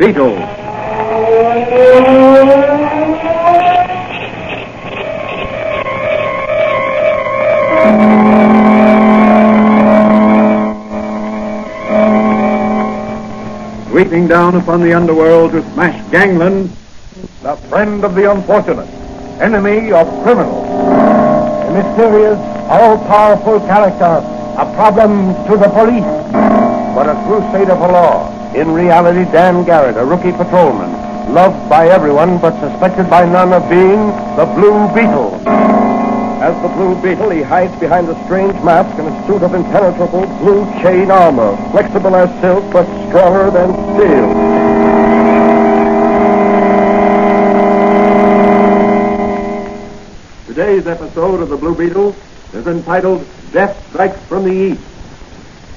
Beetle. Sweeping down upon the underworld to smash gangland, the friend of the unfortunate, enemy of criminals. A mysterious, all-powerful character, a problem to the police, but a crusader for law. In reality, Dan Garrett, a rookie patrolman, loved by everyone but suspected by none of being the Blue Beetle. As the Blue Beetle, he hides behind a strange mask and a suit of impenetrable blue chain armor, flexible as silk but stronger than steel. Today's episode of the Blue Beetle is entitled Death Strikes from the East.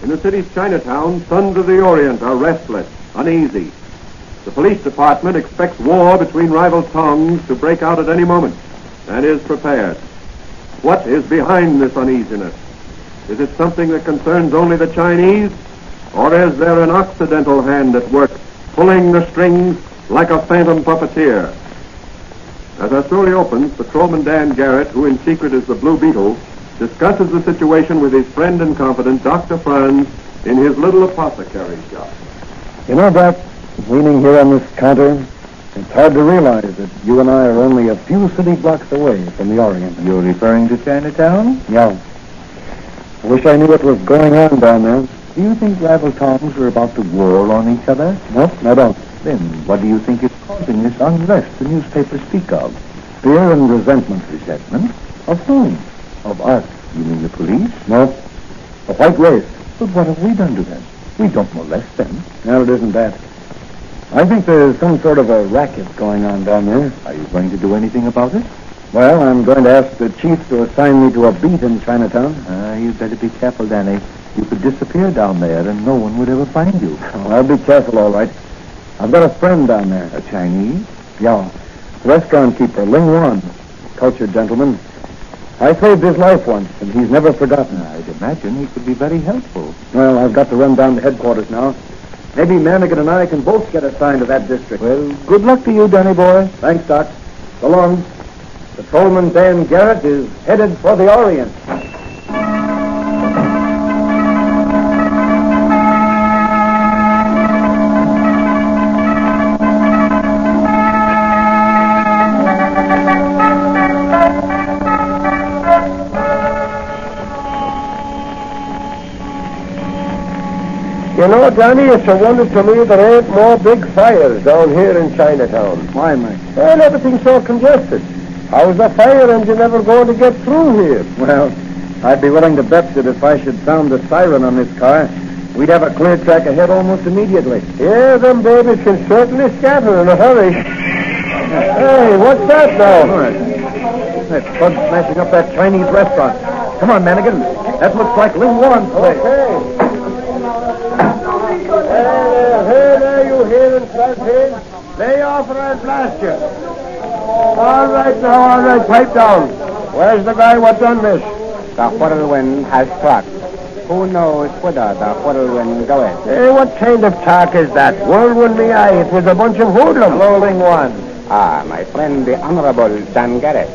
In the city's Chinatown, sons of the Orient are restless, uneasy. The police department expects war between rival tongues to break out at any moment and is prepared. What is behind this uneasiness? Is it something that concerns only the Chinese? Or is there an Occidental hand at work, pulling the strings like a phantom puppeteer? As our story opens, Patrolman Dan Garrett, who in secret is the Blue Beetle, discusses the situation with his friend and confidant, Dr. Franz, in his little apothecary shop. You know, Doc, leaning here on this counter, it's hard to realize that you and I are only a few city blocks away from the Orient. You're referring to Chinatown? Yeah. I wish I knew what was going on down there. Do you think rival towns are about to war on each other? No, I don't. Then what do you think is causing this unrest the newspapers speak of? Fear and resentment. Resentment? Of whom? Of us. You mean the police? No. The white race. But what have we done to them? We don't molest them. No, it isn't that. I think there's some sort of a racket going on down there. Are you going to do anything about it? Well, I'm going to ask the chief to assign me to a beat in Chinatown. You'd better be careful, Danny. You could disappear down there and no one would ever find you. Oh, I'll be careful, all right. I've got a friend down there. A Chinese? Yeah. Restaurant keeper, Ling Wan. Cultured gentleman. I saved his life once, and he's never forgotten. I'd imagine he could be very helpful. Well, I've got to run down to headquarters now. Maybe Manigan and I can both get assigned to that district. Well, good luck to you, Danny boy. Thanks, Doc. So long. Patrolman Dan Garrett is headed for the Orient. You know, Johnny, it's a wonder to me there ain't more big fires down here in Chinatown. Why, Mike? Well, everything's so congested. How's the fire engine ever going to get through here? Well, I'd be willing to bet that if I should sound the siren on this car, we'd have a clear track ahead almost immediately. Yeah, them babies can certainly scatter in a hurry. Hey, what's that now? All right. That's Bud smashing up that Chinese restaurant. Come on, Manigan. That looks like Ling Wan's place. Okay. Hey there, you hearing, Serpent? Lay off or I'll blast you. All right, pipe down. Where's the guy what done this? The whirlwind has struck. Who knows whither the whirlwind goeth? Hey, what kind of talk is that? Whirlwind me eye, it was a bunch of hoodlums. Hello, Ling Wan. Ah, my friend, the Honorable Dan Garrett.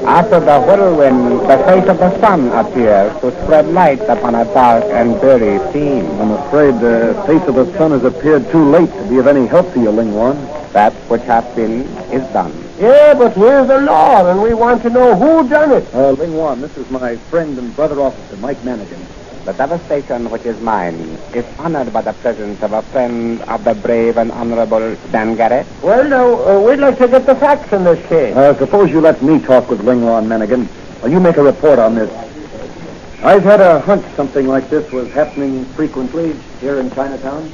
After the whirlwind, the face of the sun appears to spread light upon a dark and dreary scene. I'm afraid the face of the sun has appeared too late to be of any help to you, Ling Wan. That which hath been is done. Yeah, but we're the law, and we want to know who done it. Ling Wan, this is my friend and brother officer, Mike Manigan. The devastation which is mine is honored by the presence of a friend of the brave and honorable Dan Garrett. Well, now, we'd like to get the facts in this case. Suppose you let me talk with Ling Wan, Manigan, while you make a report on this. I've had a hunch something like this was happening frequently here in Chinatown.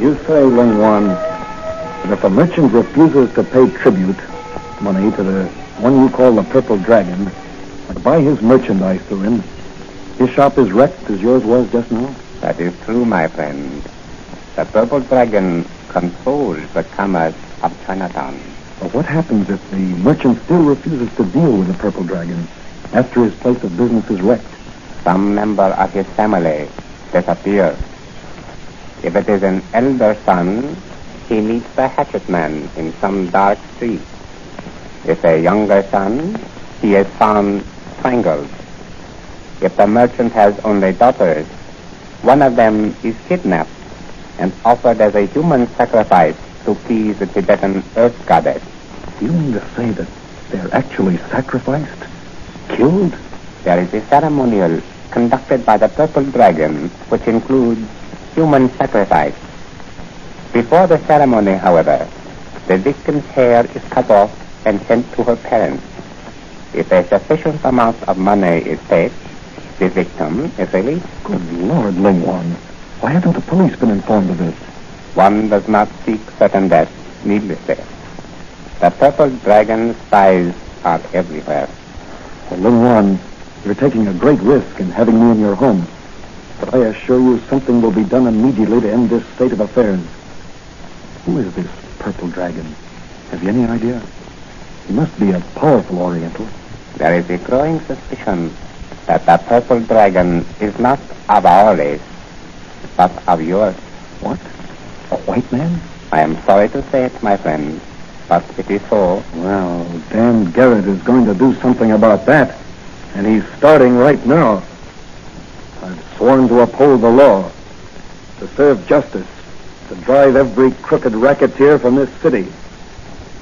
You say, Ling Wan, that if a merchant refuses to pay tribute money to the one you call the Purple Dragon, and to buy his merchandise through him, his shop is wrecked as yours was just now? That is true, my friend. The Purple Dragon controls the commerce of Chinatown. But what happens if the merchant still refuses to deal with the Purple Dragon after his place of business is wrecked? Some member of his family disappears. If it is an elder son, he meets the hatchet man in some dark street. If a younger son, he is found strangled. If the merchant has only daughters, one of them is kidnapped and offered as a human sacrifice to please the Tibetan earth goddess. Do you mean to say that they're actually sacrificed? Killed? There is a ceremonial conducted by the Purple Dragon which includes human sacrifice. Before the ceremony, however, the victim's hair is cut off and sent to her parents. If a sufficient amount of money is paid, the victim is released. Good Lord, Lingwan. Why haven't the police been informed of this? One does not seek certain death needlessly. The Purple Dragon's spies are everywhere. Well, Lingwan, you're taking a great risk in having me in your home. But I assure you something will be done immediately to end this state of affairs. Who is this Purple Dragon? Have you any idea? He must be a powerful Oriental. There is a growing suspicion that the Purple Dragon is not of our race, but of yours. What? A white man? I am sorry to say it, my friend, but it is so. Well, Dan Garrett is going to do something about that. And he's starting right now. I've sworn to uphold the law, to serve justice, to drive every crooked racketeer from this city.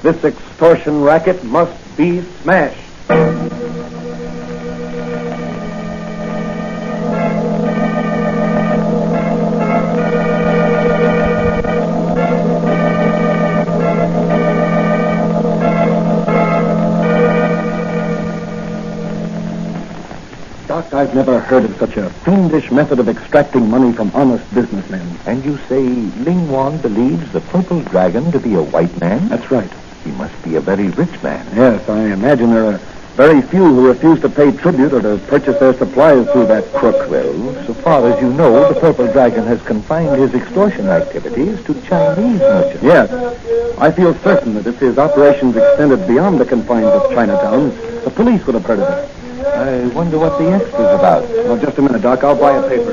This extortion racket must be smashed. Doc, I've never heard of such a fiendish method of extracting money from honest businessmen. And you say Lingwan believes the Purple Dragon to be a white man? That's right. He must be a very rich man. Yes, I imagine there are very few who refuse to pay tribute or to purchase their supplies through that crook. Well, so far as you know, the Purple Dragon has confined his extortion activities to Chinese merchants. Yes. I feel certain that if his operations extended beyond the confines of Chinatown, the police would have heard of it. I wonder what the extra's about. Well, just a minute, Doc. I'll buy a paper.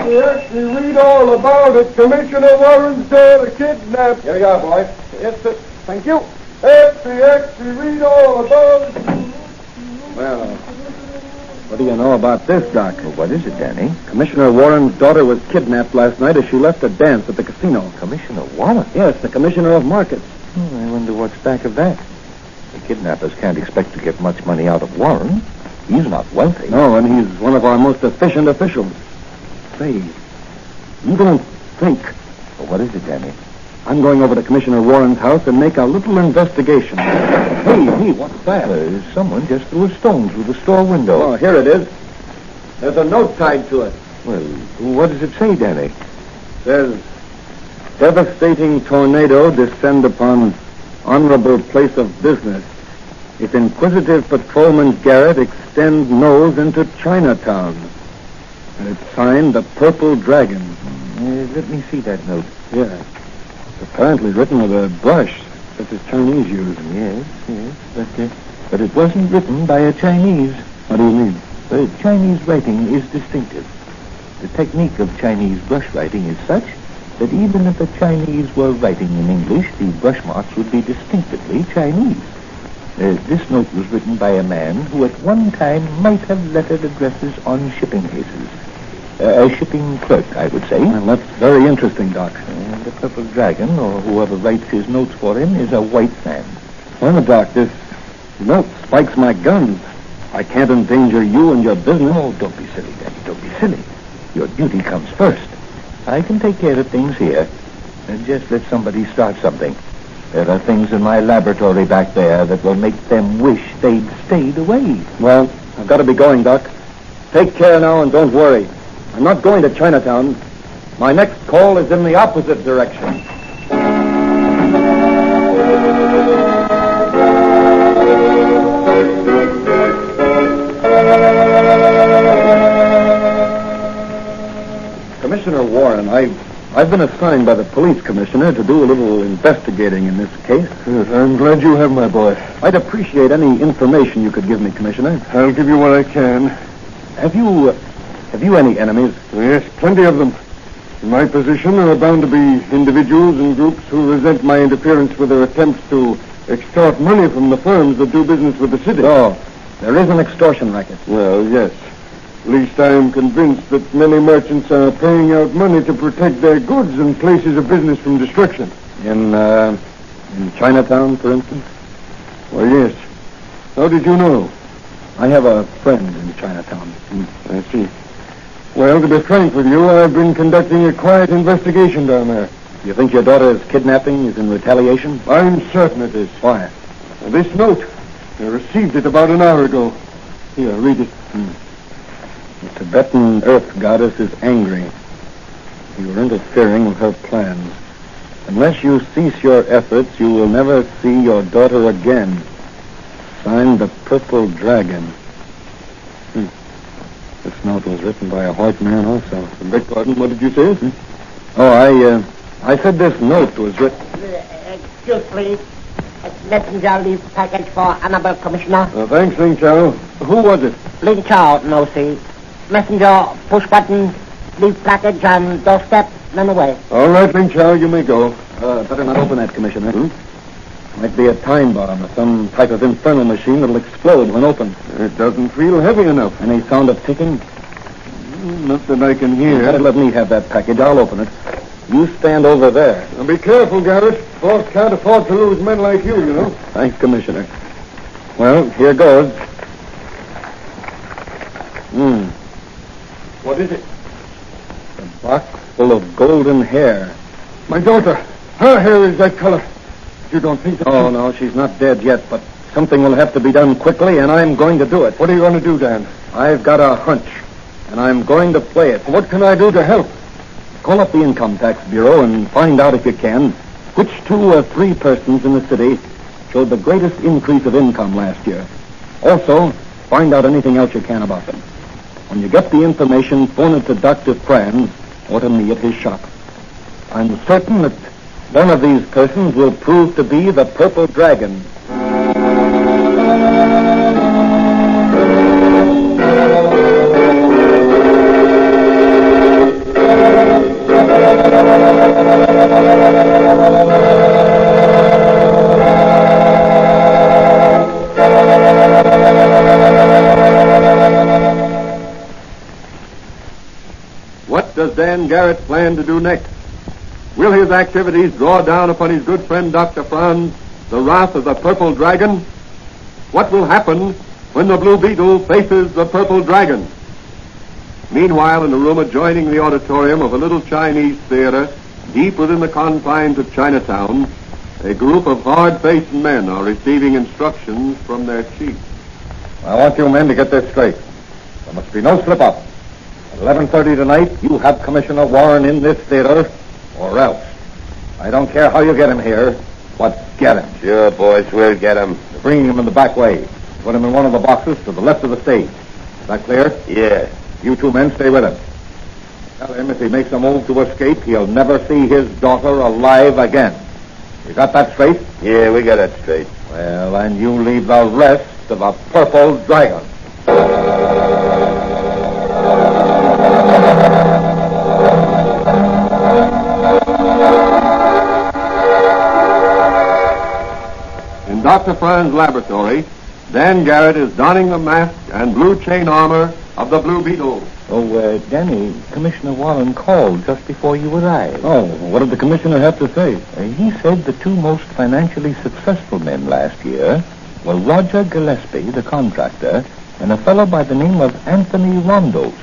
Yes, you read all about it. Commissioner Warren's daughter kidnapped. Here you are, boy. Yes, sir. Thank you. You read all about it. Well, what do you know about this, Doc? Well, what is it, Danny? Commissioner Warren's daughter was kidnapped last night as she left a dance at the casino. Commissioner Warren? Yes, the commissioner of markets. I wonder what's back of that. The kidnappers can't expect to get much money out of Warren. He's not wealthy. No, and he's one of our most efficient officials. Say, you don't think... Well, what is it, Danny? I'm going over to Commissioner Warren's house and make a little investigation. Hey, what's that? Someone just threw a stone through the store window. Oh, here it is. There's a note tied to it. Well, what does it say, Danny? It says, devastating tornado descend upon honorable place of business. If inquisitive patrolman Garrett extend nose into Chinatown. And it's signed the Purple Dragon. Let me see that note. Yeah. Apparently written with a brush, such as Chinese use. Yes. But it wasn't written by a Chinese. What do you mean? Chinese writing is distinctive. The technique of Chinese brush writing is such that even if the Chinese were writing in English, the brush marks would be distinctively Chinese. This note was written by a man who at one time might have lettered addresses on shipping cases. A shipping clerk, I would say. Well, that's very interesting, Doc. And the Purple Dragon, or whoever writes his notes for him, is a white man. Well, Doc, this note spikes my guns. I can't endanger you and your business. Oh, don't be silly, Daddy. Don't be silly. Your duty comes first. I can take care of things here. And just let somebody start something. There are things in my laboratory back there that will make them wish they'd stayed away. Well, I've got to be going, Doc. Take care now and don't worry. I'm not going to Chinatown. My next call is in the opposite direction. Commissioner Warren, I've been assigned by the police commissioner to do a little investigating in this case. Yes, I'm glad you have, my boy. I'd appreciate any information you could give me, Commissioner. I'll give you what I can. Have you any enemies? Yes, plenty of them. In my position, there are bound to be individuals and groups who resent my interference with their attempts to extort money from the firms that do business with the city. Oh, there is an extortion racket. Well, yes. At least I am convinced that many merchants are paying out money to protect their goods and places of business from destruction. In Chinatown, for instance? Why, yes. How did you know? I have a friend in Chinatown. I see. Well, to be frank with you, I've been conducting a quiet investigation down there. You think your daughter's kidnapping is in retaliation? I'm certain it is. Why? This note. I received it about an hour ago. Here, read it. The Tibetan Earth Goddess is angry. You are interfering with her plans. Unless you cease your efforts, you will never see your daughter again. Signed, the Purple Dragon. This note was written by a white man also. Beg pardon, what did you say? Oh, I said this note was written... Excuse, please. Messenger leave package for Honorable Commissioner. Thanks, Ling Chao. Who was it? Ling Chao, no see. Messenger, push button, leave package on doorstep, run away. All right, Ling Chao, you may go. Better not open that, Commissioner. Might be a time bomb or some type of infernal machine that'll explode when opened. It doesn't feel heavy enough. Any sound of ticking? Not that I can hear. Better let me have that package. I'll open it. You stand over there. Now be careful, Garrett. Boss can't afford to lose men like you know. Thanks, Commissioner. Well, here goes. What is it? A box full of golden hair. My daughter. Her hair is that color. You don't think that... Oh, no, she's not dead yet, but something will have to be done quickly, and I'm going to do it. What are you going to do, Dan? I've got a hunch, and I'm going to play it. What can I do to help? Call up the Income Tax Bureau and find out, if you can, which 2 or 3 persons in the city showed the greatest increase of income last year. Also, find out anything else you can about them. When you get the information, phone it to Dr. Franz or to me at his shop. I'm certain that one of these persons will prove to be the Purple Dragon. What does Dan Garrett plan to do next? Will his activities draw down upon his good friend Dr. Franz the wrath of the Purple Dragon? What will happen when the Blue Beetle faces the Purple Dragon? Meanwhile, in a room adjoining the auditorium of a little Chinese theater deep within the confines of Chinatown, a group of hard-faced men are receiving instructions from their chief. I want you men to get this straight. There must be no slip-up. At 11:30 tonight, you have Commissioner Warren in this theater, or else. I don't care how you get him here, but get him. Sure, boys, we'll get him. You're bringing him in the back way. Put him in one of the boxes to the left of the stage. Is that clear? Yeah. You 2 men stay with him. Tell him if he makes a move to escape, he'll never see his daughter alive again. You got that straight? Yeah, we got that straight. Well, and you leave the rest to the Purple Dragon. In Dr. Franz's laboratory, Dan Garrett is donning the mask and blue chain armor of the Blue Beetle. Oh, Danny, Commissioner Warren called just before you arrived. Oh, what did the commissioner have to say? He said the 2 most financially successful men last year were Roger Gillespie, the contractor, and a fellow by the name of Anthony Rondos.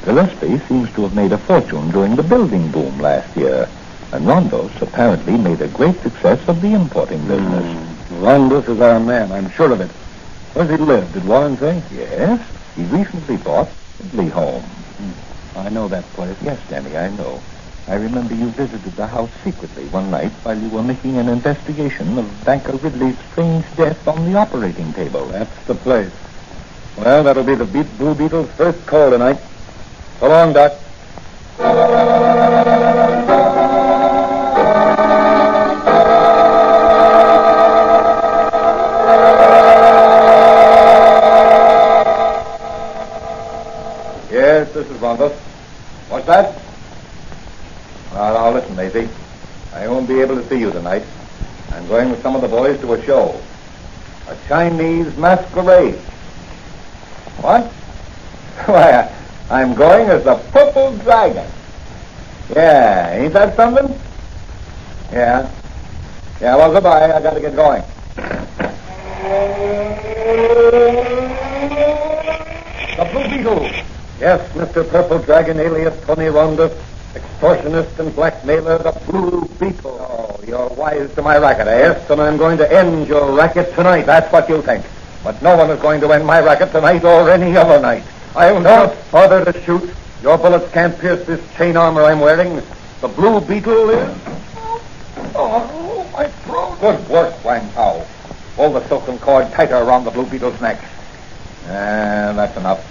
Gillespie seems to have made a fortune during the building boom last year, and Rondos apparently made a great success of the importing business. Rondos is our man, I'm sure of it. Where does he live, did Warren say? Yes, he recently bought Ridley Home. I know that place. Yes, Danny, I know. I remember you visited the house secretly one night while you were making an investigation of Banker Ridley's strange death on the operating table. That's the place. Well, that'll be the Blue Beetle's first call tonight. So long, Doc. Now, listen, Maisie. I won't be able to see you tonight. I'm going with some of the boys to a show. A Chinese masquerade. What? Why, I'm going as the Purple Dragon. Yeah, ain't that something? Yeah. Yeah, well, goodbye. I got to get going. The Blue Beetle. Yes, Mr. Purple Dragon, alias Tony Ronda, extortionist and blackmailer, the Blue Beetle. Oh, you're wise to my racket, yes, and I'm going to end your racket tonight. That's what you think. But no one is going to end my racket tonight or any other night. I will not bother to shoot. Your bullets can't pierce this chain armor I'm wearing. The Blue Beetle is... Oh, my throat. Good work, Wang Pao. Pull the silken cord tighter around the Blue Beetle's neck. That's enough.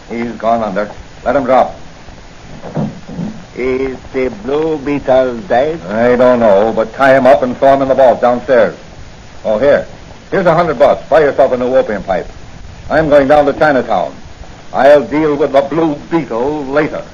He's gone under. Let him drop. Is the Blue Beetle dead? I don't know, but tie him up and throw him in the vault downstairs. Oh, here. Here's $100. Buy yourself a new opium pipe. I'm going down to Chinatown. I'll deal with the Blue Beetle later.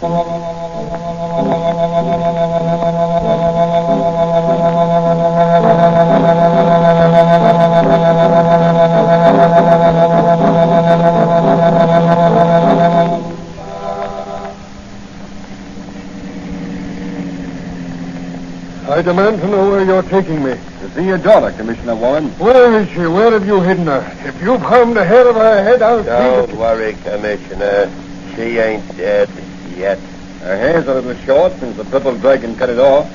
I demand to know where you're taking me. To see your daughter, Commissioner Warren. Where is she? Where have you hidden her? If you've harmed the hair of her head, I'll Don't worry, Commissioner. She ain't dead yet. Her hair's a little short since the Purple Dragon cut it off.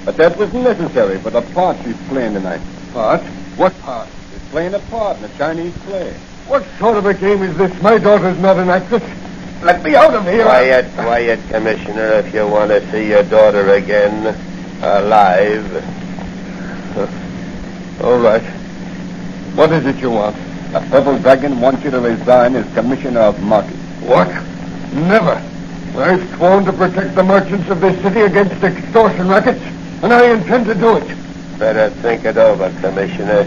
But that wasn't necessary for the part she's playing tonight. Part? What part? She's playing a part in a Chinese play. What sort of a game is this? My daughter's not an actress. Let me out of here. Quiet, Commissioner, if you want to see your daughter again. Alive. All right. What is it you want? The Purple Dragon wants you to resign as Commissioner of Markets. What? Never. I've sworn to protect the merchants of this city against extortion rackets, and I intend to do it. Better think it over, Commissioner.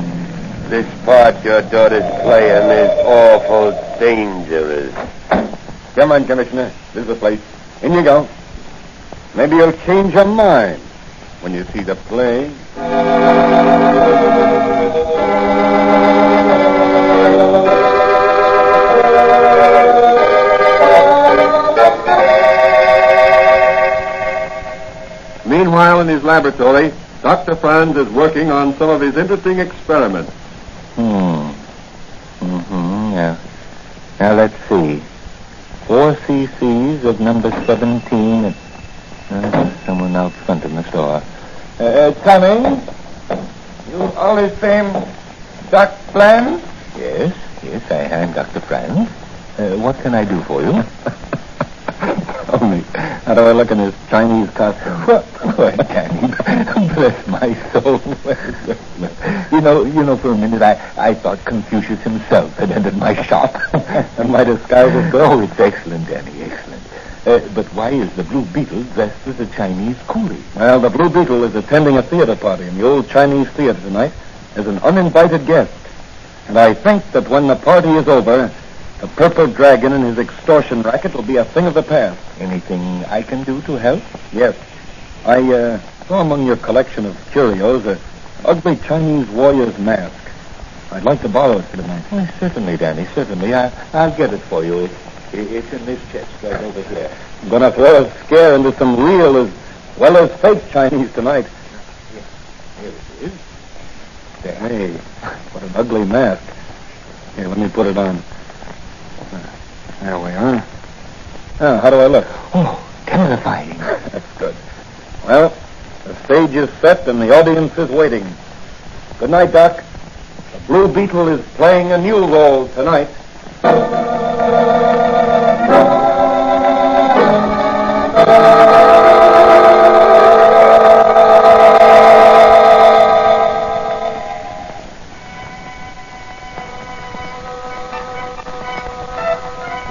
This part your daughter's playing is awful dangerous. Come on, Commissioner. This is the place. In you go. Maybe you'll change your mind when you see the play. Meanwhile, in his laboratory, Dr. Franz is working on some of his interesting experiments. Yeah. Now, let's see. 4 cc's of number 17. Someone out front in the store. Coming? You always same Doc Franz? Yes, I am Dr. Franz. What can I do for you? Only, how do I look in this Chinese costume? Well, Danny, bless my soul. You know, for a minute I thought Confucius himself had entered my shop. And my disguise is good. Oh, it's excellent, Danny, excellent. But why is the Blue Beetle dressed as a Chinese coolie? Well, the Blue Beetle is attending a theater party in the old Chinese theater tonight as an uninvited guest. And I think that when the party is over, the Purple Dragon and his extortion racket will be a thing of the past. Anything I can do to help? Yes. I saw among your collection of curios an ugly Chinese warrior's mask. I'd like to borrow it for tonight. Well, certainly, Danny, certainly. I'll get it for you. It's in this chest right over here. I'm going to throw a scare into some real as well as fake Chinese tonight. Here it is. There. Hey, what an ugly mask. Here, let me put it on. There we are. Now, how do I look? Oh, terrifying. That's good. Well, the stage is set and the audience is waiting. Good night, Doc. The Blue Beetle is playing a new role tonight.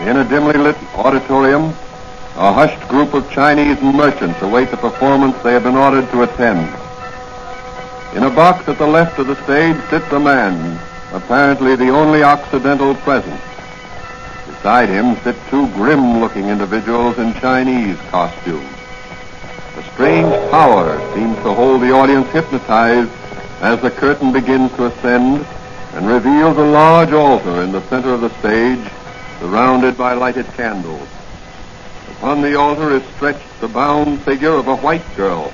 In a dimly lit auditorium, a hushed group of Chinese merchants await the performance they have been ordered to attend. In a box at the left of the stage sits a man, apparently the only Occidental present. Beside him sit 2 grim-looking individuals in Chinese costume. The strange power seems to hold the audience hypnotized as the curtain begins to ascend and reveals a large altar in the center of the stage, surrounded by lighted candles. Upon the altar is stretched the bound figure of a white girl,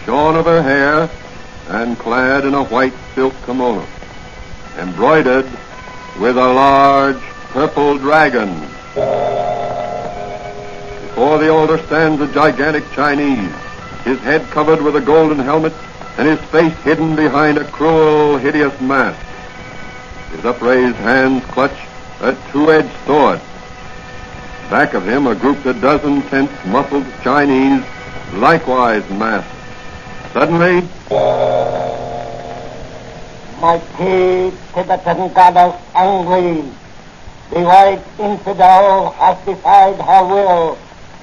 shorn of her hair and clad in a white silk kimono, embroidered with a large purple dragon. Before the altar stands a gigantic Chinese, his head covered with a golden helmet and his face hidden behind a cruel, hideous mask. His upraised hands clutch a two-edged sword. Back of him are grouped a dozen tense, muffled Chinese, likewise masked. Suddenly, mighty Tibetan goddess angry, the white infidel has defied her will,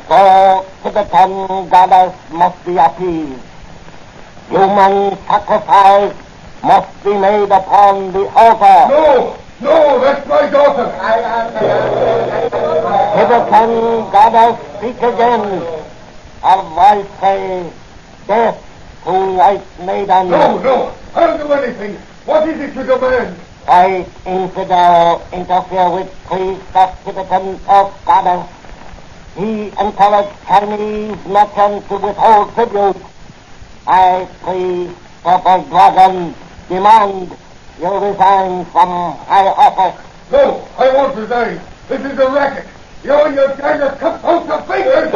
so Tibetan goddess must be appeased. Human sacrifice must be made upon the altar. No, that's my daughter. Tibetan goddess, speak again. Her voice say, death to white maiden. No, I'll do anything. What is it you demand? White infidel interfere with priest of Tibetan of goddess. He encouraged Chinese merchants to withhold tribute. I, priest Purple Dragon, demand you resign from high office. No, I won't resign. This is a racket. You and your gang of cut out the fingers.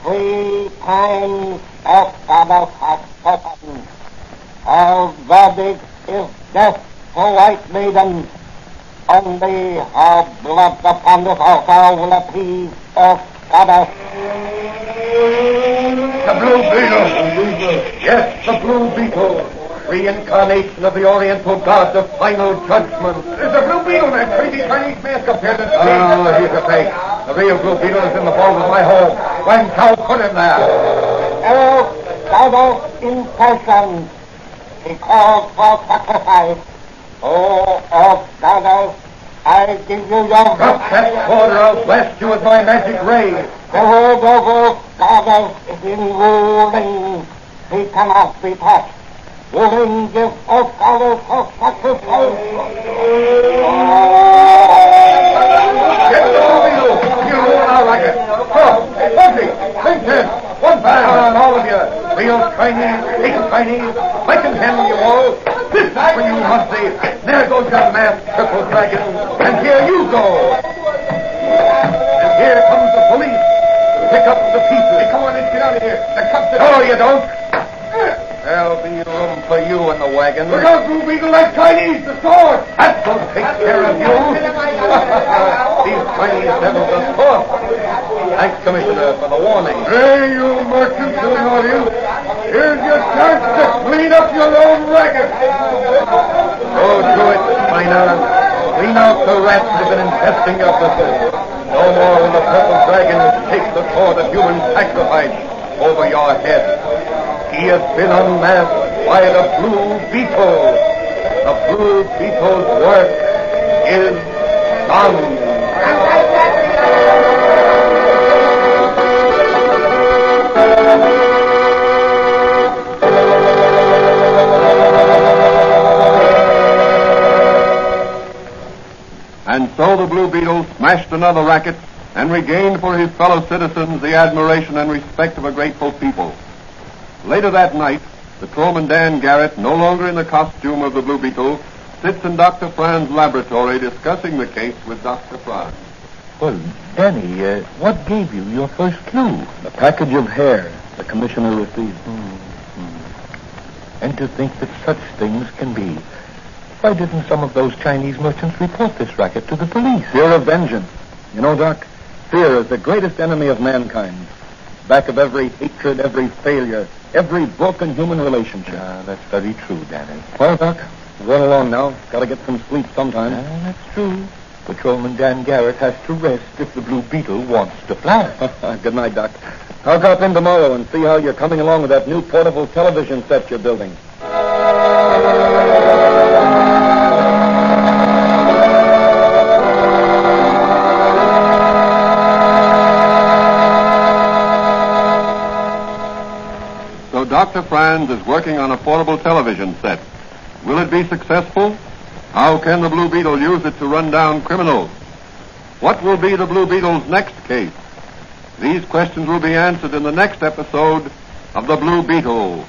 3 times as goddess has spoken. Her verdict is death to white maiden. Only her blood upon this altar will appease Earth goddess. The Blue Beetle. Yes, the Blue Beetle. Reincarnation of the Oriental God, the final judgment. There's the Blue Beetle, that crazy Chinese mask up here. Oh, he's a fake. The real Blue Beetle is in the vault of my home. When Cow put him there. Earth goddess in person. He calls for sacrifice. Oh, Earth goddess, I give you your... Drop that sword or I'll blast you with my magic ray. The word of Earth goddess is in ruling. He cannot be touched. Ruling gives Earth goddess her sacrifice. Get the Blue Beetle. You ruin our racket. Oh, Bugsy, think this. One bang on all of you. Real Chinese, fake Chinese. I can handle you all. This is for you, Muggsy. There goes your masked purple dragon. And here you go. And here comes the police to pick up the pieces. Hey, come on, let's get out of here. The cops are... No, you don't. There'll be room for you in the wagon. Look out, Blue Beetle, that Chinese, the sword. That will take care of you. These Chinese devils are sword. Thanks, Commissioner, for the warning. Hey, you merchants in the audience. Here's your chance to clean up your own racket. Go do it, China. Clean out the rats that have been infesting your business. No more will the purple dragon take the sword of human sacrifice over your head. He has been unmasked by the Blue Beetle. The Blue Beetle's work is done. And so the Blue Beetle smashed another racket and regained for his fellow citizens the admiration and respect of a grateful people. Later that night, the Patrolman Dan Garrett, no longer in the costume of the Blue Beetle, sits in Dr. Franz's laboratory discussing the case with Dr. Franz. Well, Danny, what gave you your first clue? The package of hair the commissioner received. And to think that such things can be. Why didn't some of those Chinese merchants report this racket to the police? Fear of vengeance. You know, Doc, fear is the greatest enemy of mankind. Back of every hatred, every failure, every broken human relationship. That's very true, Danny. Well, Doc, I'm going along now. Got to get some sleep sometime. That's true. Patrolman Dan Garrett has to rest if the Blue Beetle wants to fly. Good night, Doc. I'll drop in tomorrow and see how you're coming along with that new portable television set you're building. Dr. Franz is working on a portable television set. Will it be successful? How can the Blue Beetle use it to run down criminals? What will be the Blue Beetle's next case? These questions will be answered in the next episode of The Blue Beetle.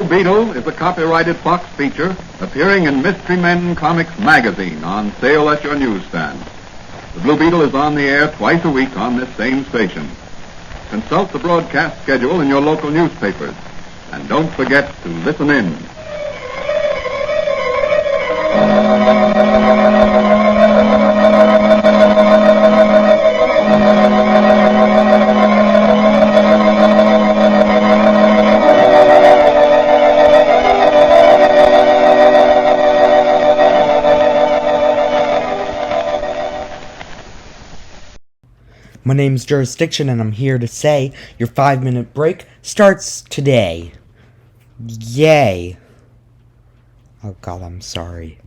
Beetle is a copyrighted Fox feature appearing in Mystery Men Comics magazine on sale at your newsstand. The Blue Beetle is on the air twice a week on this same station. Consult the broadcast schedule in your local newspapers. And don't forget to listen in. My name's Jurisdiction, and I'm here to say your 5-minute break starts today. Yay. Oh God, I'm sorry.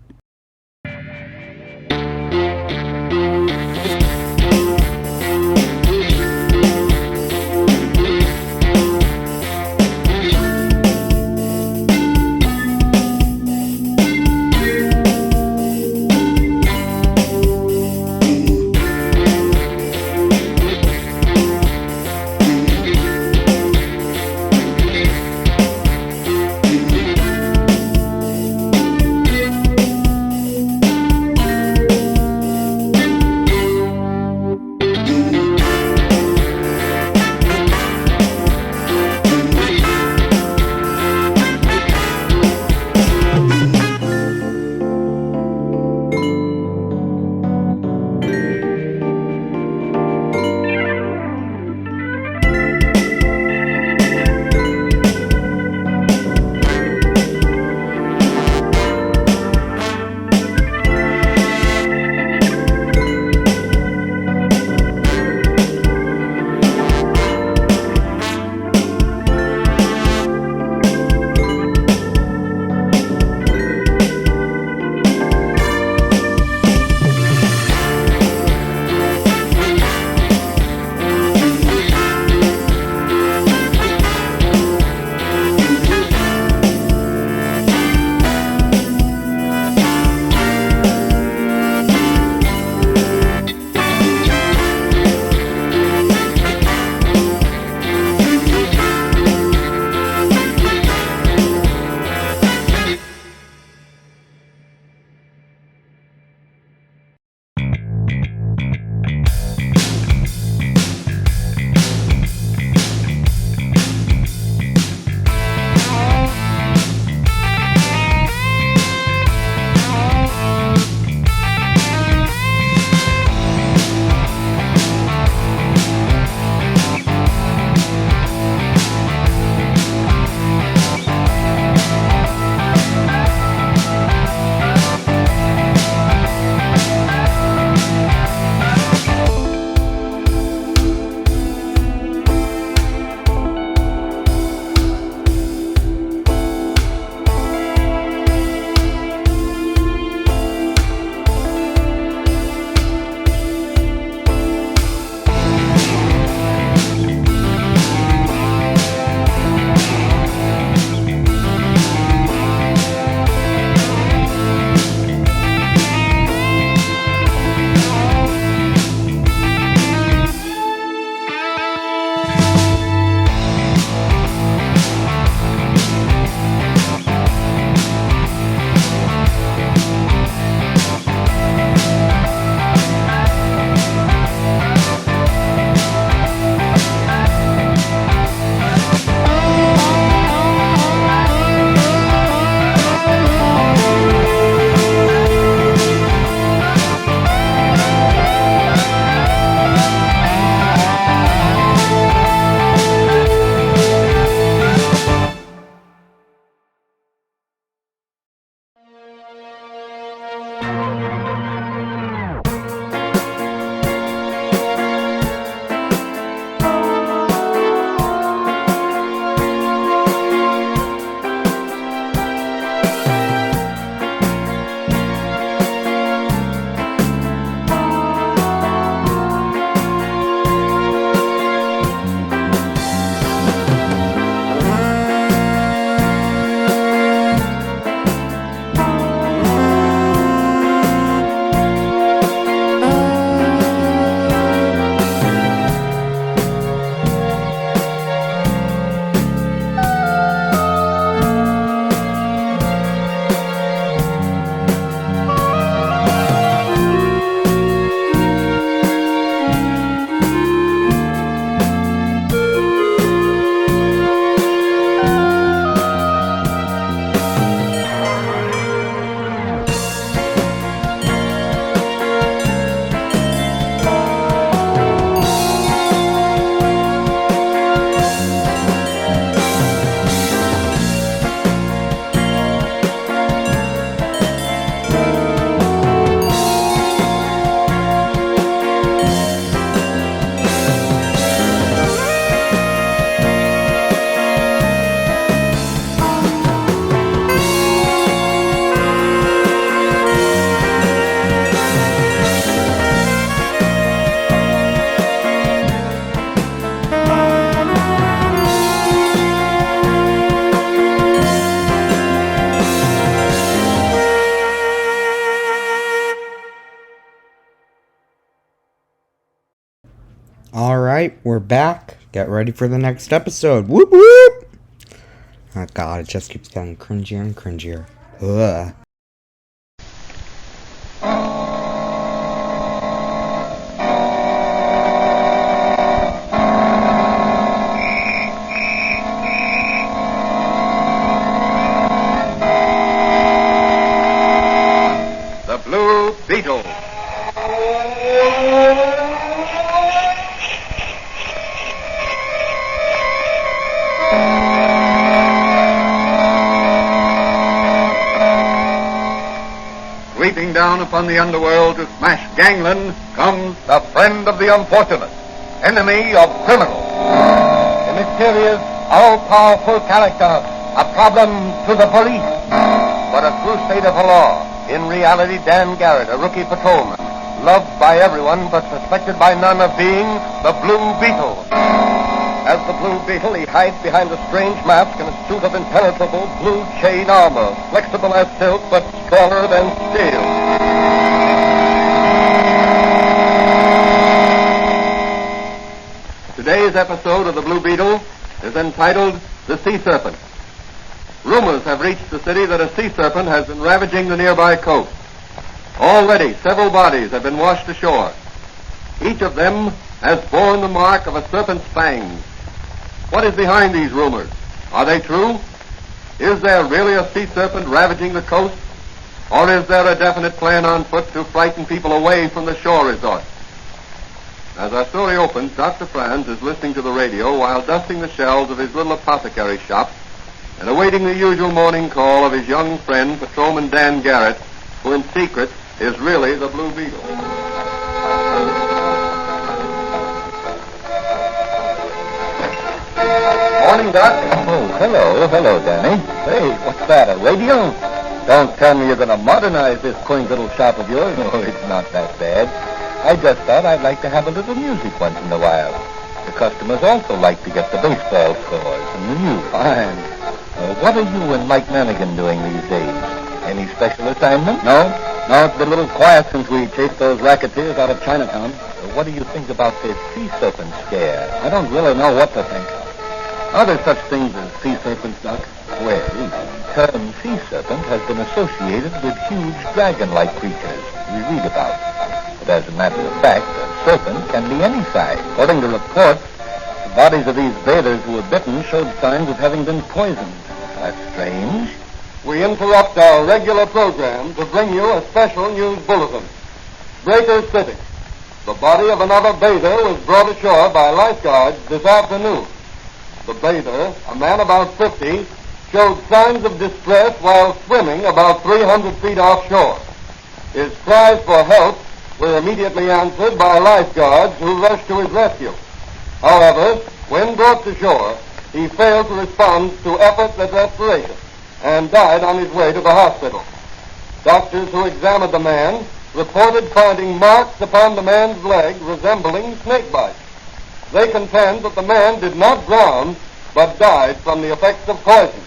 Alright, we're back. Get ready for the next episode. Whoop whoop! Oh god, it just keeps getting cringier and cringier. Ugh. The Blue Beetle. Sweeping down upon the underworld to smash gangland comes The friend of the unfortunate, enemy of criminals. A mysterious, all-powerful character, a problem to the police, but a crusader for law. In reality, Dan Garrett, a rookie patrolman, loved by everyone but suspected by none of being the Blue Beetle. As the Blue Beetle, he hides behind a strange mask and a suit of impenetrable blue chain armor, flexible as silk but stronger than steel. Today's episode of the Blue Beetle is entitled The Sea Serpent. Rumors have reached the city that a sea serpent has been ravaging the nearby coast. Already, several bodies have been washed ashore. Each of them has borne the mark of a serpent's fangs. What is behind these rumors? Are they true? Is there really a sea serpent ravaging the coast? Or is there a definite plan on foot to frighten people away from the shore resort? As our story opens, Dr. Franz is listening to the radio while dusting the shelves of his little apothecary shop and awaiting the usual morning call of his young friend, Patrolman Dan Garrett, who in secret is really the Blue Beetle. Morning, Doc. Oh, hello, Danny. Hey, what's that, a radio? Don't tell me you're going to modernize this quaint little shop of yours. Oh, it's not that bad. I just thought I'd like to have a little music once in a while. The customers also like to get the baseball scores and the news. Fine. What are you and Mike Manigan doing these days? Any special assignment? No, it's been a little quiet since we chased those racketeers out of Chinatown. What do you think about this sea serpent scare? I don't really know what to think. Are there such things as sea serpents, Doc? Well, the term sea serpent has been associated with huge dragon-like creatures we read about. But as a matter of fact, a serpent can be any size. According to reports, the bodies of these bathers who were bitten showed signs of having been poisoned. That's strange. We interrupt our regular program to bring you a special news bulletin. Breaker City. The body of another bather was brought ashore by lifeguards this afternoon. The bather, a man about 50, showed signs of distress while swimming about 300 feet offshore. His cries for help were immediately answered by lifeguards who rushed to his rescue. However, when brought to shore, he failed to respond to efforts at respiration and died on his way to the hospital. Doctors who examined the man reported finding marks upon the man's leg resembling snake bites. They contend that the man did not drown, but died from the effects of poison.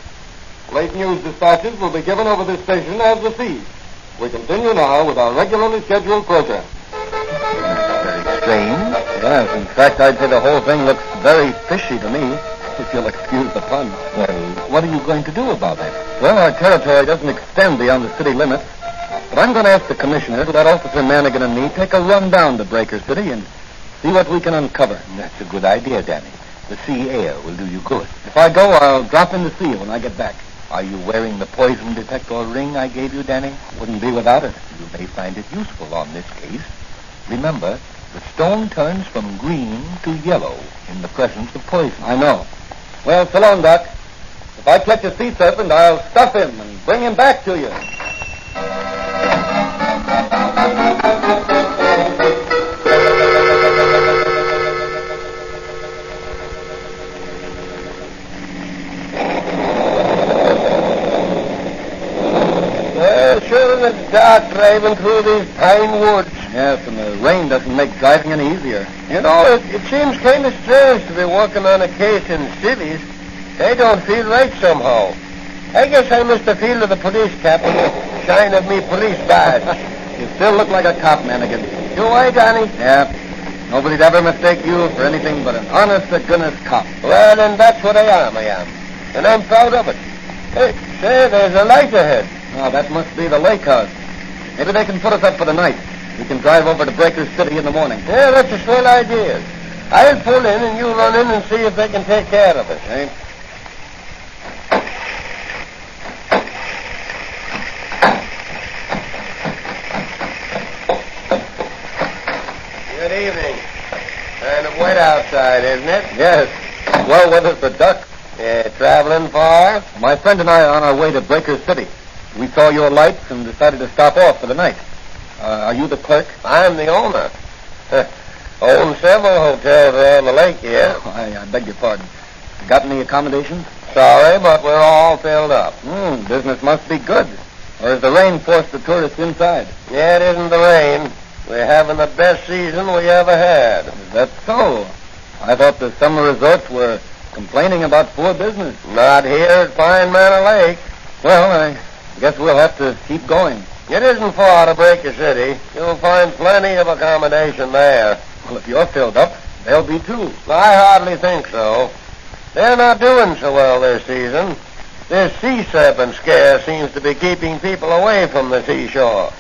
Late news dispatches will be given over this station as received. We continue now with our regularly scheduled program. Very strange. Yes, in fact, I'd say the whole thing looks very fishy to me, if you'll excuse the pun. Well, what are you going to do about it? Well, our territory doesn't extend beyond the city limits, but I'm going to ask the commissioner to let Officer Manigan and me take a run down to Breaker City and see what we can uncover. That's a good idea, Danny. The sea air will do you good. If I go, I'll drop in the sea when I get back. Are you wearing the poison detector ring I gave you, Danny? Wouldn't be without it. You may find it useful on this case. Remember, the stone turns from green to yellow in the presence of poison. I know. Well, so long, Doc. If I catch a sea serpent, I'll stuff him and bring him back to you. Sure in the dark driving through these pine woods. Yes, and the rain doesn't make driving any easier. You know, it seems kind of strange to be working on a case in cities. They don't feel right somehow. I guess I must have feel of the police cap and the shine of me police badge. You still look like a cop, Manigan. Do I, Danny? Yeah. Nobody'd ever mistake you for anything but an honest-to-goodness cop. Well, then that's what I am. And I'm proud of it. Hey, say, there's a light ahead. Oh, that must be the lake house. Maybe they can put us up for the night. We can drive over to Breaker City in the morning. Yeah, that's a swell idea. I'll pull in and you run in and see if they can take care of it. Okay. Good evening. Kind of wet outside, isn't it? Yes. Well weather for duck. Yeah, traveling far? My friend and I are on our way to Breaker City. We saw your lights and decided to stop off for the night. Are you the clerk? I'm the owner. Own several hotels on the lake here. Oh, I beg your pardon. Got any accommodations? Sorry, but we're all filled up. Business must be good. Or has the rain forced the tourists inside? Yeah, it isn't the rain. We're having the best season we ever had. Is that so? I thought the summer resorts were complaining about poor business. Not here at Pine Manor Lake. Well, I guess we'll have to keep going. It isn't far to Breaker City. You'll find plenty of accommodation there. Well, if you're filled up, they'll be too. I hardly think so. They're not doing so well this season. This sea serpent scare seems to be keeping people away from the seashore.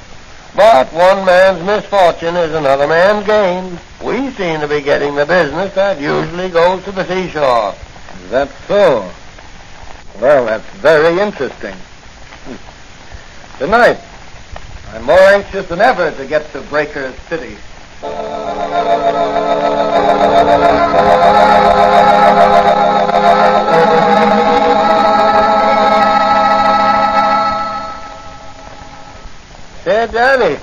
But one man's misfortune is another man's gain. We seem to be getting the business that usually goes to the seashore. Is that so? Well, that's very interesting. Good night. I'm more anxious than ever to get to Breaker City. Say, Danny,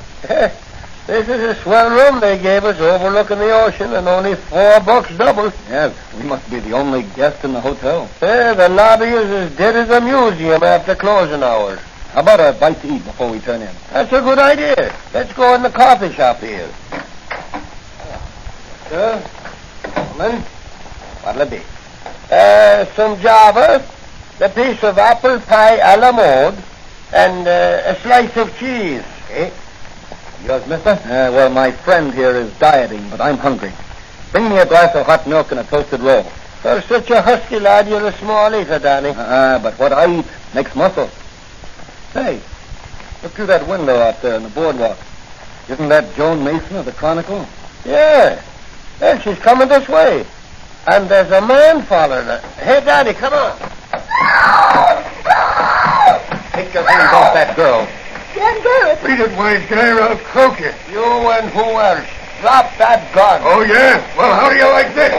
this is a swell room they gave us overlooking the ocean and only $4 double. Yes, we must be the only guest in the hotel. The lobby is as dead as a museum after closing hours. How about a bite to eat before we turn in? That's a good idea. Let's go in the coffee shop here. Sir? Gentlemen? What'll it be? Some Java, a piece of apple pie a la mode, and a slice of cheese. Eh? Yours, mister? Well, my friend here is dieting, but I'm hungry. Bring me a glass of hot milk and a toasted roll. For such a husky lad, you're a small eater, Danny. But what I eat makes muscle. Hey, look through that window out there on the boardwalk. Isn't that Joan Mason of the Chronicle? Yeah. Well, she's coming this way. And there's a man following her. Hey, Daddy, come on. Take your hands off that girl. Can't do it. Beat it, wise guy, or I'll croak you. You and who else? Drop that gun. Oh, yeah? Well, how do you like this?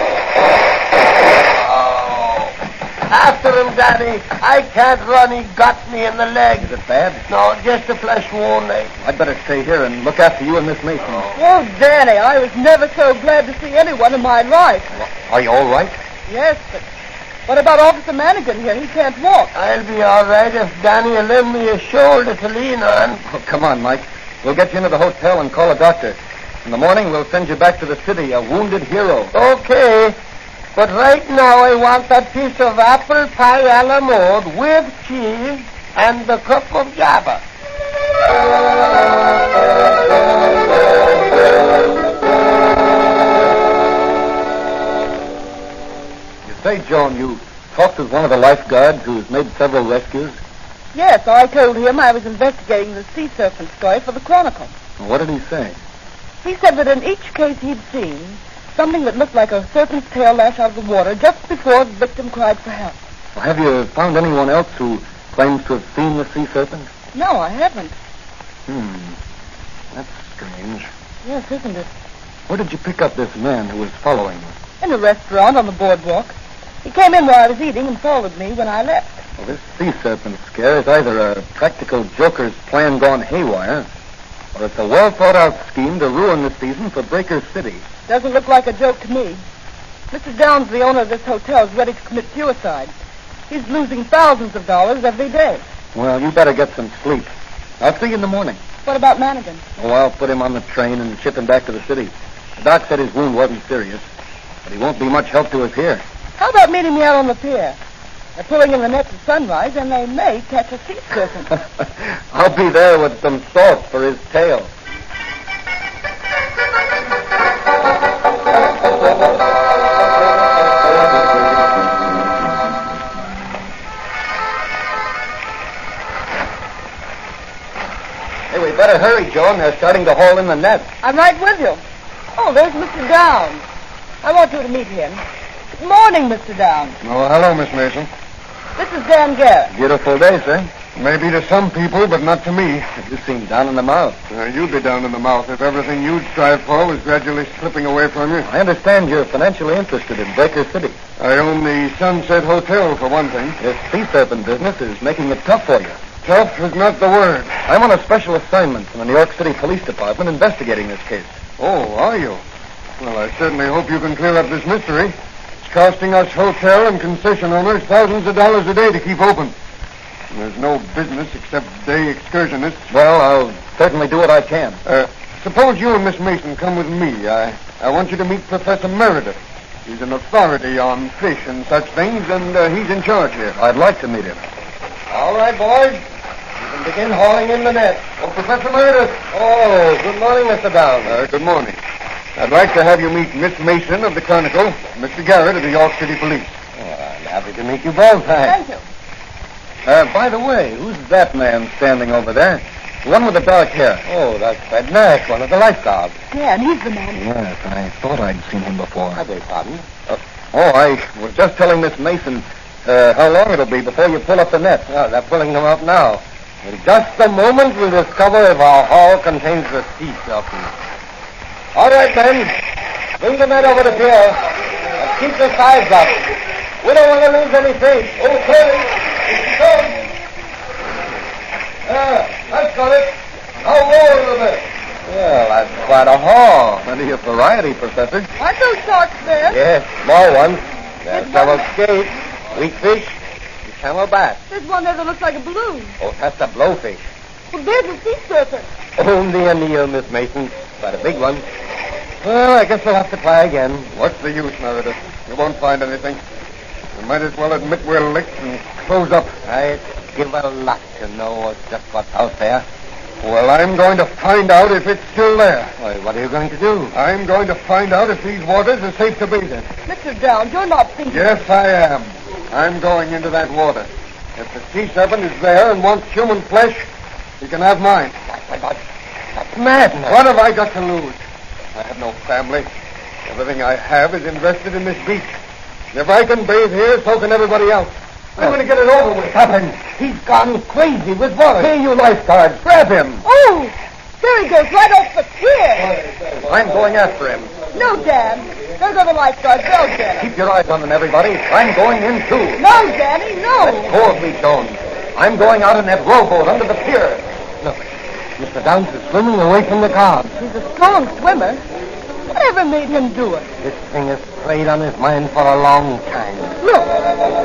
After him, Daddy. I can't run. He got me in the leg. Is it bad? No, just a flesh wound. I'd better stay here and look after you and Miss Mason. Oh, Danny, I was never so glad to see anyone in my life. Are you all right? Yes, but what about Officer Manigan here? He can't walk. I'll be all right if Danny will lend me a shoulder to lean on. Oh, come on, Mike. We'll get you into the hotel and call a doctor. In the morning, we'll send you back to the city, a wounded hero. Okay. But right now, I want that piece of apple pie a la mode with cheese and the cup of Java. You say, Joan, you talked with one of the lifeguards who's made several rescues? Yes, I told him I was investigating the sea serpent story for the Chronicle. What did he say? He said that in each case he'd seen something that looked like a serpent's tail lash out of the water just before the victim cried for help. Well, have you found anyone else who claims to have seen the sea serpent? No, I haven't. That's strange. Yes, isn't it? Where did you pick up this man who was following you? In a restaurant on the boardwalk. He came in while I was eating and followed me when I left. Well, this sea serpent scare is either a practical joker's plan gone haywire, or it's a well-thought-out scheme to ruin the season for Breaker City. Doesn't look like a joke to me. Mr. Downs, the owner of this hotel, is ready to commit suicide. He's losing thousands of dollars every day. Well, you better get some sleep. I'll see you in the morning. What about Manigan? Oh, I'll put him on the train and ship him back to the city. The doc said his wound wasn't serious, but he won't be much help to us here. How about meeting me out on the pier? They're pulling in the nets at sunrise, and they may catch a sea serpent. I'll be there with some salt for his tail. better hurry, Joan. They're starting to haul in the net. I'm right with you. Oh, there's Mr. Downs. I want you to meet him. Good morning, Mr. Downs. Oh, hello, Miss Mason. This is Dan Garrett. Beautiful day, sir. Maybe to some people, but not to me. You seem down in the mouth. You'd be down in the mouth if everything you'd strive for was gradually slipping away from you. I understand you're financially interested in Baker City. I own the Sunset Hotel, for one thing. This sea serpent business is making it tough for you. Tough is not the word. I'm on a special assignment from the New York City Police Department investigating this case. Oh, are you? Well, I certainly hope you can clear up this mystery. It's costing us hotel and concession owners thousands of dollars a day to keep open. There's no business except day excursionists. Well, I'll certainly do what I can. Suppose you and Miss Mason come with me. I want you to meet Professor Meredith. He's an authority on fish and such things, and he's in charge here. I'd like to meet him. All right, boys. You can begin hauling in the net. Oh, Professor Meredith. Oh, good morning, Mr. Downs. Good morning. I'd like to have you meet Miss Mason of the Chronicle, Mr. Garrett of the York City Police. Oh, I'm happy to meet you both. Thank you. By the way, who's that man standing over there? The one with the dark hair. Oh, that's Fred Nash, one of the lifeguards. Yeah, and he's the man. Yes, I thought I'd seen him before. I beg pardon? I was just telling Miss Mason how long it'll be before you pull up the net. Oh, they're pulling them up now. In just a moment, we'll discover if our haul contains the sea serpent. All right, men. Bring the net over the pier. And keep the sides up. We don't want to lose any fish. Okay. I've got it. I'll roll a little bit. Well, that's quite a haul. Plenty of variety, Professor. Aren't those sharks there? Yes, small ones. There's several skates, weak fish, and camelback. There's one there that looks like a balloon. Oh, that's a blowfish. Well, there's a sea serpent. Only a Neil, Miss Mason, but a big one. Well, I guess we'll have to try again. What's the use, Meredith? You won't find anything. You might as well admit we're licked and close up. I'd give a lot to know just what's out there. Well, I'm going to find out if it's still there. Why, what are you going to do? I'm going to find out if these waters are safe to bathe in. Mr. Downs, you're not thinking... Yes, I am. I'm going into that water. If the sea serpent is there and wants human flesh, he can have mine. My God, that's madness. What have I got to lose? I have no family. Everything I have is invested in this beach. If I can bathe here, so can everybody else. I'm going to get it over with. Stop him. He's gone crazy with water. Hey, you lifeguards, grab him. Oh, there he goes, right off the pier. I'm going after him. No, Dan. There go the lifeguards. They'll get him. Keep your eyes on them, everybody. I'm going in, too. No, Danny, no. Let go of me, Jones. I'm going out in that rowboat under the pier. Look, Mr. Downs is swimming away from the cars. He's a strong swimmer. Whatever made him do it? This thing has played on his mind for a long time. Look,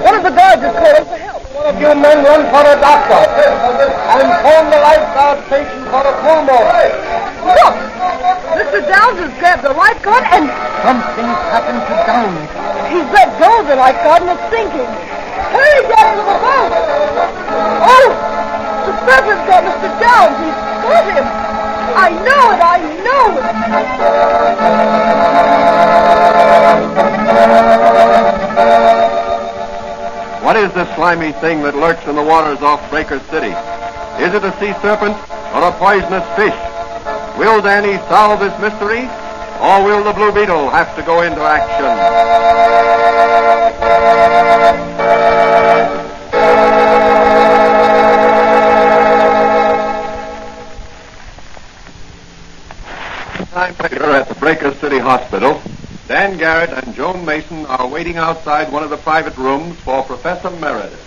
one of the guards is calling for help. One of you men run for a doctor. And phone the lifeguard station for a pulmotor. Look, Mr. Downs has grabbed the lifeguard and Something's happened to Downs. he's let go of the lifeguard and it's sinking. Hurry, Danny, with the boat. Oh, the serpent's got Mr. Downs. He's got him. I know it. I know it. What is this slimy thing that lurks in the waters off Baker City? Is it a sea serpent or a poisonous fish? Will Danny solve this mystery, or will the Blue Beetle have to go into action? Time later at the Baker City Hospital, Dan Garrett and Joan Mason are waiting outside one of the private rooms for Professor Meredith.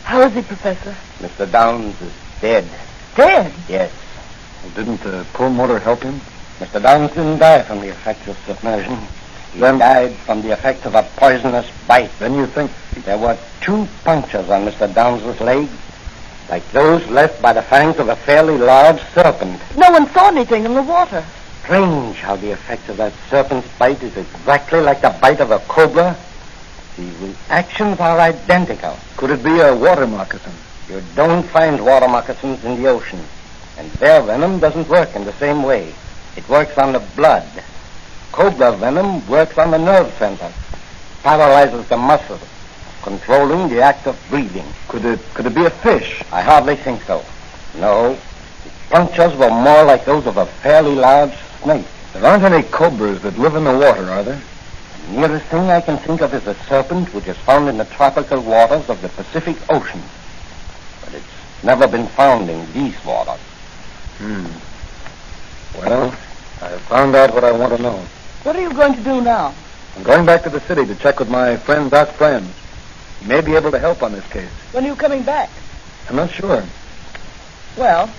How is he, Professor? Mr. Downs is dead. Dead? Yes. Didn't the pulmotor help him? Mr. Downs didn't die from the effects of submersion. He died from the effects of a poisonous bite. Then you think... There were 2 punctures on Mr. Downs' leg, like those left by the fangs of a fairly large serpent. No one saw anything in the water. Strange how the effect of that serpent's bite is exactly like the bite of a cobra. The reactions are identical. Could it be a water moccasin? You don't find water moccasins in the ocean, and their venom doesn't work in the same way. It works on the blood. Cobra venom works on the nerve center, paralyzes the muscles, controlling the act of breathing. Could it be a fish? I hardly think so. No. The punctures were more like those of a fairly large snake. There aren't any cobras that live in the water, are there? The nearest thing I can think of is a serpent, which is found in the tropical waters of the Pacific Ocean. But it's never been found in these waters. Well, I've found out what I want to know. What are you going to do now? I'm going back to the city to check with my friend Doc Friend. He may be able to help on this case. When are you coming back? I'm not sure. Well,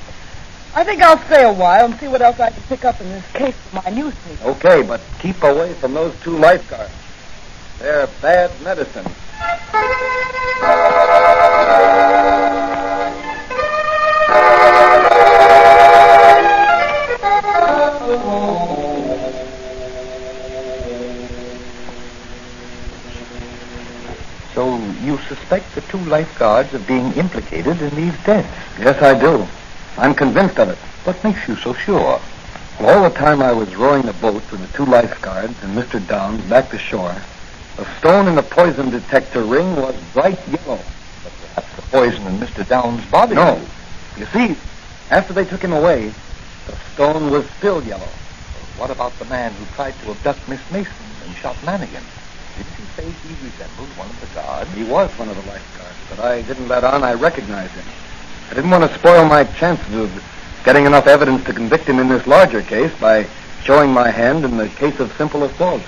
I think I'll stay a while and see what else I can pick up in this case for my newspaper. Okay, but keep away from those 2 lifeguards. They're bad medicine. So you suspect the 2 lifeguards of being implicated in these deaths? Yes, I do. I'm convinced of it. What makes you so sure? All the time I was rowing the boat with the 2 lifeguards and Mr. Downs back to shore, the stone in the poison detector ring was bright yellow. But perhaps the poison in Mr. Downs' body. No. You see, after they took him away, the stone was still yellow. What about the man who tried to abduct Miss Mason and shot Mannigan? Didn't you say he resembled one of the guards? He was one of the lifeguards, but I didn't let on I recognized him. I didn't want to spoil my chances of getting enough evidence to convict him in this larger case by showing my hand in the case of simple assault.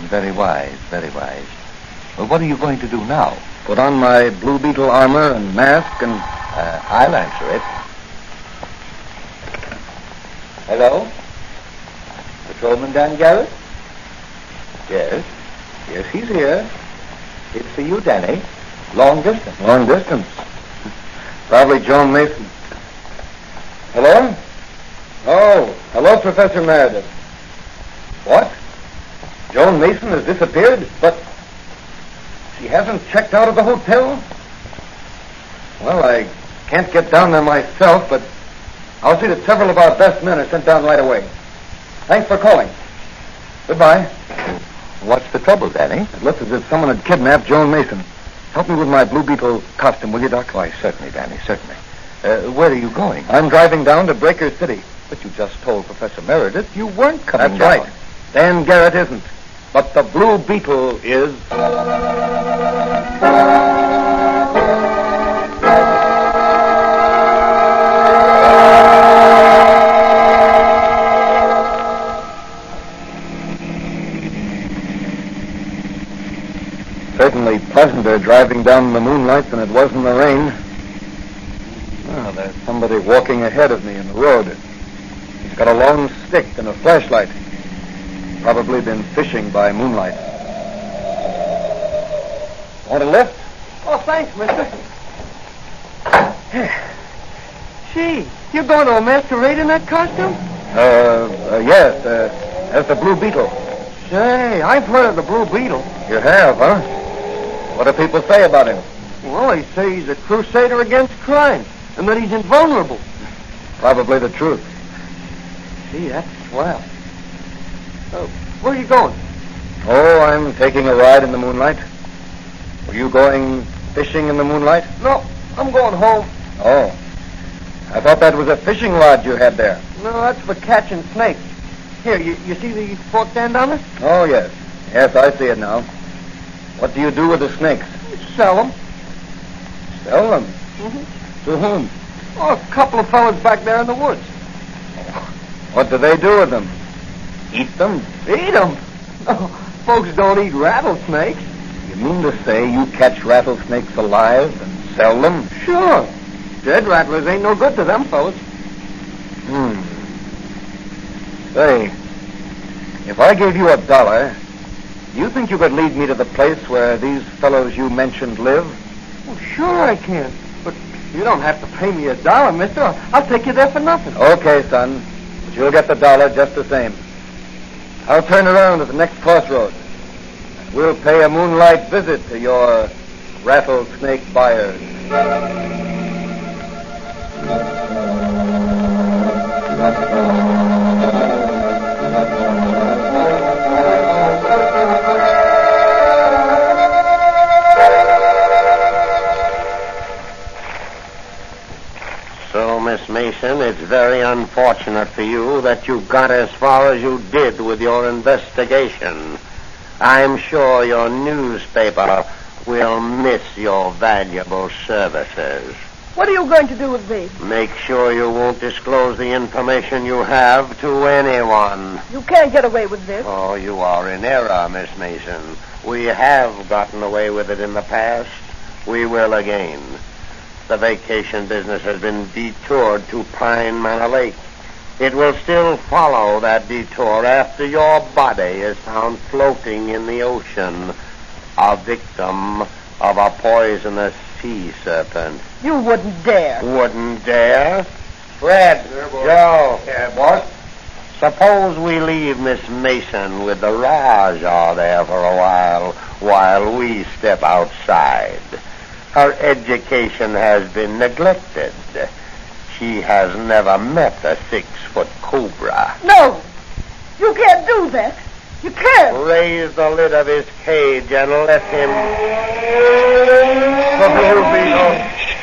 Very wise, very wise. Well, what are you going to do now? Put on my Blue Beetle armor and mask and... I'll answer it. Hello? Patrolman Dan Garrett? Yes. Yes, he's here. It's for you, Danny. Long distance. Long distance. Probably Joan Mason. Hello? Oh, hello, Professor Meredith. What? Joan Mason has disappeared? But she hasn't checked out of the hotel? Well, I can't get down there myself, but I'll see that several of our best men are sent down right away. Thanks for calling. Goodbye. What's the trouble, Danny? It looks as if someone had kidnapped Joan Mason. Help me with my Blue Beetle costume, will you, Doc? Why, certainly, Danny, certainly. Where are you going? I'm driving down to Breaker City. But you just told Professor Meredith you weren't coming That's down. right. Dan Garrett isn't. But the Blue Beetle is. Certainly pleasanter driving down in the moonlight than it was in the rain. Oh, there's somebody walking ahead of me in the road. He's got a long stick and a flashlight. Probably been fishing by moonlight. Want a lift? Oh, thanks, mister. Gee, you're going to a masquerade in that costume? Yes, as the Blue Beetle. Say, I've heard of the Blue Beetle. You have, huh? What do people say about him? Well, they say he's a crusader against crime, and that he's invulnerable. Probably the truth. Gee, that's swell. Where are you going? Oh, I'm taking a ride in the moonlight. Were you going fishing in the moonlight? No, I'm going home. Oh. I thought that was a fishing rod you had there. No, that's for catching snakes. Here, you see the forked end on it? Oh, yes. Yes, I see it now. What do you do with the snakes? Sell them. Sell them? Mm-hmm. To whom? Oh, a couple of fellas back there in the woods. What do they do with them? Eat them? Eat them? No, folks don't eat rattlesnakes. You mean to say you catch rattlesnakes alive and sell them? Sure. Dead rattlers ain't no good to them fellas. Say, if I gave you $1, do you think you could lead me to the place where these fellows you mentioned live? Well, sure I can. But you don't have to pay me $1, mister. I'll take you there for nothing. Okay, son. But you'll get the $1 just the same. I'll turn around at the next crossroads. And we'll pay a moonlight visit to your rattlesnake buyers. So Miss Mason, it's very unfortunate for you that you got as far as you did with your investigation. I'm sure your newspaper will miss your valuable services. What are you going to do with me? Make sure you won't disclose the information you have to anyone. You can't get away with this. Oh, you are in error, Miss Mason. We have gotten away with it in the past. We will again. The vacation business has been detoured to Pine Manor Lake. It will still follow that detour after your body is found floating in the ocean, a victim of a poisonous sea serpent. You wouldn't dare. Wouldn't dare? Fred, Joe. Yeah, boss? Suppose we leave Miss Mason with the Rajah there for a while we step outside. Her education has been neglected. She has never met a 6-foot cobra. No! You can't do that. You can't. Raise the lid of his cage and let him... The Blue Beetle.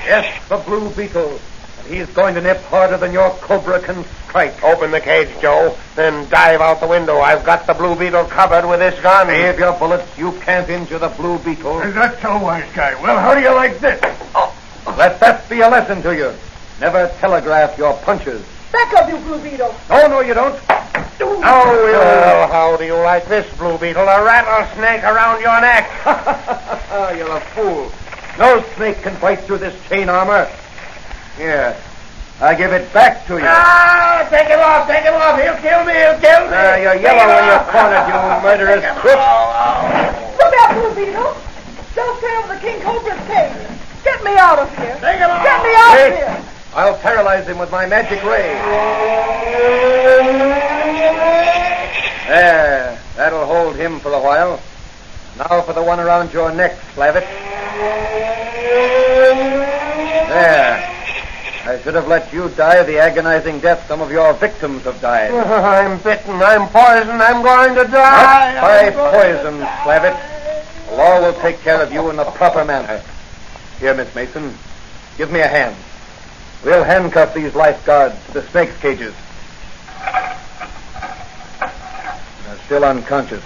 Yes, the Blue Beetle. He's going to nip harder than your cobra can strike. Open the cage, Joe, then dive out the window. I've got the Blue Beetle covered with this gun. Save your bullets. You can't injure the Blue Beetle. Is that so, wise guy? Well, how do you like this? Let that be a lesson to you. Never telegraph your punches. Back up, you Blue Beetle. No, you don't. Well, how do you like this, Blue Beetle? A rattlesnake around your neck. You're a fool. No snake can bite through this chain armor. Here, I give it back to you. Take it off. He'll kill me. You're yellow when you're cornered, you murderous crip. Look out, Blue Beetle. Don't stay over the King Cobra's cage. Get me out of here. Take it off. Get me out of Wait. here. I'll paralyze him with my magic ray. There, that'll hold him for a while. Now for the one around your neck, Slavitt. There. I should have let you die the agonizing death some of your victims have died. I'm bitten. I'm poisoned. I'm going to die. Not by poison, Slavitt. The law will take care of you in the proper manner. Here, Miss Mason, give me a hand. We'll handcuff these lifeguards to the snakes' cages. They're still unconscious.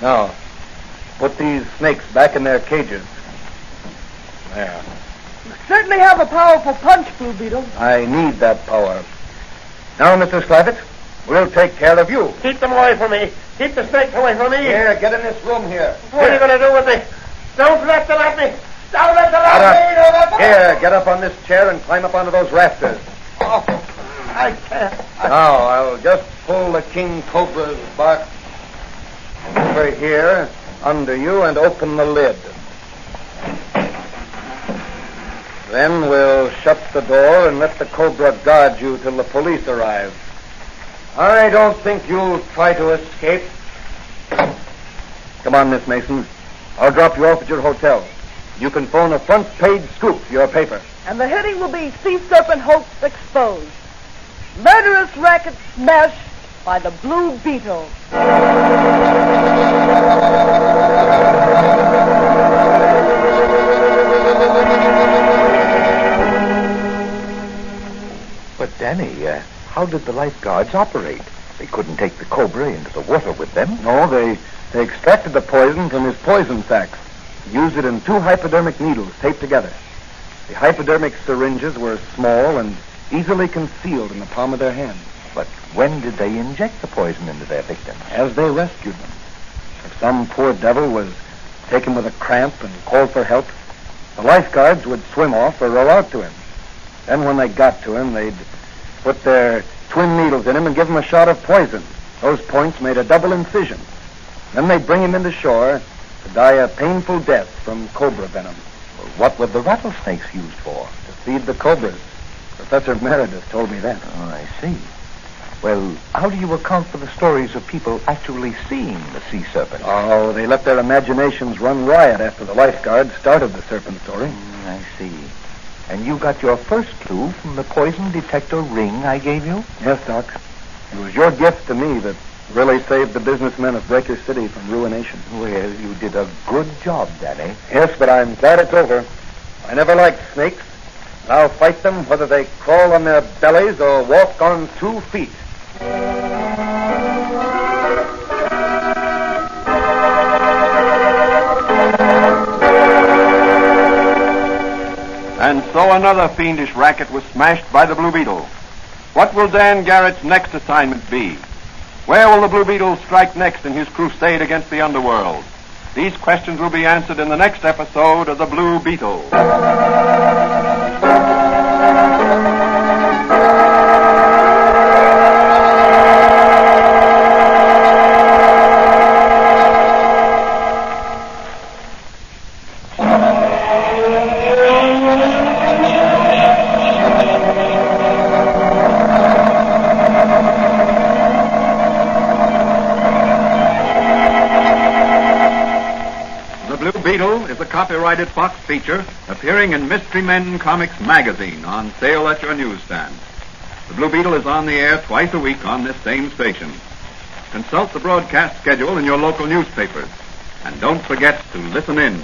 Now, put these snakes back in their cages. There. You certainly have a powerful punch, Blue Beetle. I need that power. Now, Mr. Slavitt, we'll take care of you. Keep them away from me. Keep the snakes away from me. Here, get in this room here. What are you going to do with me? Don't let them at me. Don't let them Get at up. me. Don't let them... Here, get up on this chair and climb up onto those rafters. Oh, I can't. Now, I'll just pull the King Cobra's box over here, under you, and open the lid. Then we'll shut the door and let the Cobra guard you till the police arrive. I don't think you'll try to escape. Come on, Miss Mason. I'll drop you off at your hotel. You can phone a front-page scoop for your paper. And the heading will be Sea Serpent Hoax Exposed. Murderous racket smashed by the Blue Beetle. But, Danny, how did the lifeguards operate? They couldn't take the cobra into the water with them. No, they extracted the poison from his poison sacs. Used it in 2 hypodermic needles taped together. The hypodermic syringes were small and easily concealed in the palm of their hands. But when did they inject the poison into their victims? As they rescued them. If some poor devil was taken with a cramp and called for help, the lifeguards would swim off or row out to him. Then when they got to him, they'd put their twin needles in him and give him a shot of poison. Those points made a double incision. Then they'd bring him into shore to die a painful death from cobra venom. Well, what were the rattlesnakes used for? To feed the cobras. Professor Meredith told me that. Oh, I see. Well, how do you account for the stories of people actually seeing the sea serpent? Oh, they let their imaginations run riot after the lifeguards started the serpent story. I see. And you got your first clue from the poison detector ring I gave you? Yes, Doc. It was your gift to me that really saved the businessmen of Breaker City from ruination. Well, you did a good job, Danny. Yes, but I'm glad it's over. I never liked snakes, Now fight them whether they crawl on their bellies or walk on 2 feet. And so another fiendish racket was smashed by the Blue Beetle. What will Dan Garrett's next assignment be? Where will the Blue Beetle strike next in his crusade against the underworld? These questions will be answered in the next episode of the Blue Beetle. Beetle is a copyrighted Fox feature appearing in Mystery Men Comics magazine on sale at your newsstand. The Blue Beetle is on the air twice a week on this same station. Consult the broadcast schedule in your local newspapers. And don't forget to listen in.